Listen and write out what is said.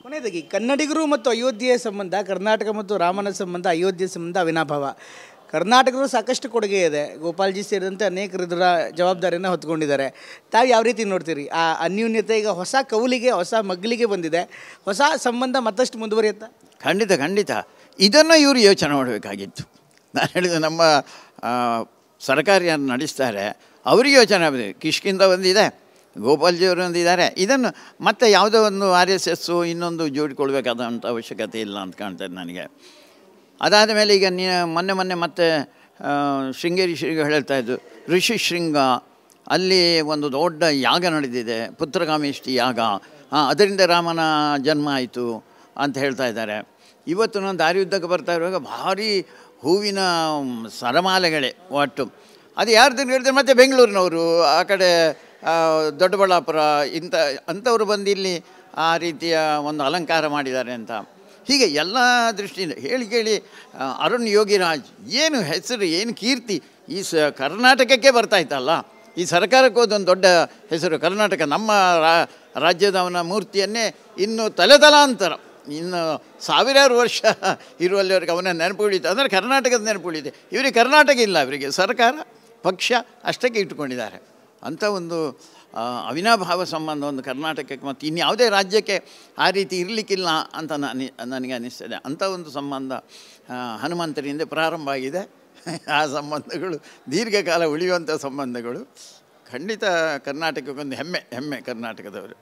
ಕೊನೆಯದಾಗಿ ಕನ್ನಡಿಗರು ಮತ್ತು ಅಯೋಧ್ಯೆಯ ಸಂಬಂಧ, ಕರ್ನಾಟಕ ಮತ್ತು ರಾಮನ ಸಂಬಂಧ, ಅಯೋಧ್ಯೆ ಸಂಬಂಧ ಅವಿನಾಭಾವ. ಕರ್ನಾಟಕರು ಸಾಕಷ್ಟು ಕೊಡುಗೆ ಇದೆ, ಗೋಪಾಲ್ಜಿ ಸೇರಿದಂತೆ ಅನೇಕರು ಇದರ ಜವಾಬ್ದಾರಿಯನ್ನು ಹೊತ್ಕೊಂಡಿದ್ದಾರೆ. ತಾವು ಯಾವ ರೀತಿ ನೋಡ್ತೀರಿ ಆ ಅನ್ಯೂನ್ಯತೆ? ಈಗ ಹೊಸ ಕೌಲಿಗೆ, ಹೊಸ ಮಗ್ಲಿಗೆ ಬಂದಿದೆ, ಹೊಸ ಸಂಬಂಧ ಮತ್ತಷ್ಟು ಮುಂದುವರಿಯುತ್ತಾ? ಖಂಡಿತ ಖಂಡಿತ. ಇದನ್ನು ಇವರು ಯೋಚನೆ ಮಾಡಬೇಕಾಗಿತ್ತು. ನಾನು ಹೇಳಿದ ನಮ್ಮ ಸರ್ಕಾರ ಯಾರು ನಡೆಸ್ತಾರೆ ಅವರಿಗೆ ಯೋಚನೆ ಆಗಬೇಕು. ಕಿಷ್ಕಿಂದ ಒಂದಿದೆ, ಗೋಪಾಲ್ಜಿಯವರು ಒಂದಿದ್ದಾರೆ. ಇದನ್ನು ಮತ್ತೆ ಯಾವುದೋ ಒಂದು RSSು ಇನ್ನೊಂದು ಜೋಡಿಕೊಳ್ಬೇಕಾದಂಥ ಅವಶ್ಯಕತೆ ಇಲ್ಲ ಅಂತ ಕಾಣ್ತದೆ ನನಗೆ. ಅದಾದ ಮೇಲೆ ಈಗ ಮೊನ್ನೆ ಮತ್ತೆ ಶೃಂಗೇರಿ ಶ್ರೀಗಳು ಹೇಳ್ತಾಯಿದ್ದು ಋಷಿ ಶೃಂಗ, ಅಲ್ಲಿ ಒಂದು ದೊಡ್ಡ ಯಾಗ ನಡೆದಿದೆ, ಪುತ್ರಕಾಮೇಷ್ಟಿ ಯಾಗ, ಅದರಿಂದ ರಾಮನ ಜನ್ಮ ಆಯಿತು ಅಂತ ಹೇಳ್ತಾ ಇದ್ದಾರೆ. ಇವತ್ತು ನಾನು ದಾರಿಯುದ್ದಕ್ಕೆ ಬರ್ತಾ ಇರುವಾಗ ಭಾರಿ ಹೂವಿನ ಸರಮಾಲೆಗಳೇ ಒಟ್ಟು. ಅದು ಯಾರ್ದನ್ನು ಹೇಳಿದ್ರೆ ಮತ್ತೆ ಬೆಂಗಳೂರಿನವರು, ಆ ಕಡೆ ದೊಡ್ಡಬಳ್ಳಾಪುರ ಅಂಥವ್ರು ಬಂದು ಇಲ್ಲಿ ಆ ರೀತಿಯ ಒಂದು ಅಲಂಕಾರ ಮಾಡಿದ್ದಾರೆ ಅಂತ. ಹೀಗೆ ಎಲ್ಲ ದೃಷ್ಟಿಯಿಂದ ಕೇಳಿ ಅರುಣ್ ಯೋಗಿರಾಜ್ ಏನು ಹೆಸರು, ಏನು ಕೀರ್ತಿ ಈ ಕರ್ನಾಟಕಕ್ಕೆ ಬರ್ತಾಯಿತ್ತಲ್ಲ. ಈ ಸರ್ಕಾರಕ್ಕೆ ಹೋದೊಂದು ದೊಡ್ಡ ಹೆಸರು ಕರ್ನಾಟಕ. ನಮ್ಮ ರಾಜ್ಯದವನ ಮೂರ್ತಿಯನ್ನೇ ಇನ್ನು ತಲೆತಲಾಂತರ, ಇನ್ನು ಸಾವಿರಾರು ವರ್ಷ ಇರುವಲ್ಲಿವರೆಗೆ ಅವನ ನೆನಪು ಉಳಿತು. ಅಂದರೆ ಕರ್ನಾಟಕದ ನೆನಪು ಉಳಿದೆ. ಇವರಿಗೆ ಕರ್ನಾಟಕ ಇಲ್ಲ, ಅವರಿಗೆ ಸರ್ಕಾರ ಪಕ್ಷ ಅಷ್ಟಕ್ಕೆ ಇಟ್ಟುಕೊಂಡಿದ್ದಾರೆ. ಅಂಥ ಒಂದು ಅವಿನಾಭಾವ ಸಂಬಂಧ ಒಂದು ಕರ್ನಾಟಕಕ್ಕೆ ಮತ್ತು ಇನ್ಯಾವುದೇ ರಾಜ್ಯಕ್ಕೆ ಆ ರೀತಿ ಇರಲಿಕ್ಕಿಲ್ಲ ಅಂತ ನನಗೆ ಅನ್ನಿಸ್ತದೆ. ಅಂಥ ಒಂದು ಸಂಬಂಧ ಹನುಮಂತರಿಂದ ಪ್ರಾರಂಭ ಆಗಿದೆ. ಆ ಸಂಬಂಧಗಳು ದೀರ್ಘಕಾಲ ಉಳಿಯುವಂಥ ಸಂಬಂಧಗಳು. ಖಂಡಿತ ಕರ್ನಾಟಕಕ್ಕೊಂದು ಹೆಮ್ಮೆ ಕರ್ನಾಟಕದವರು.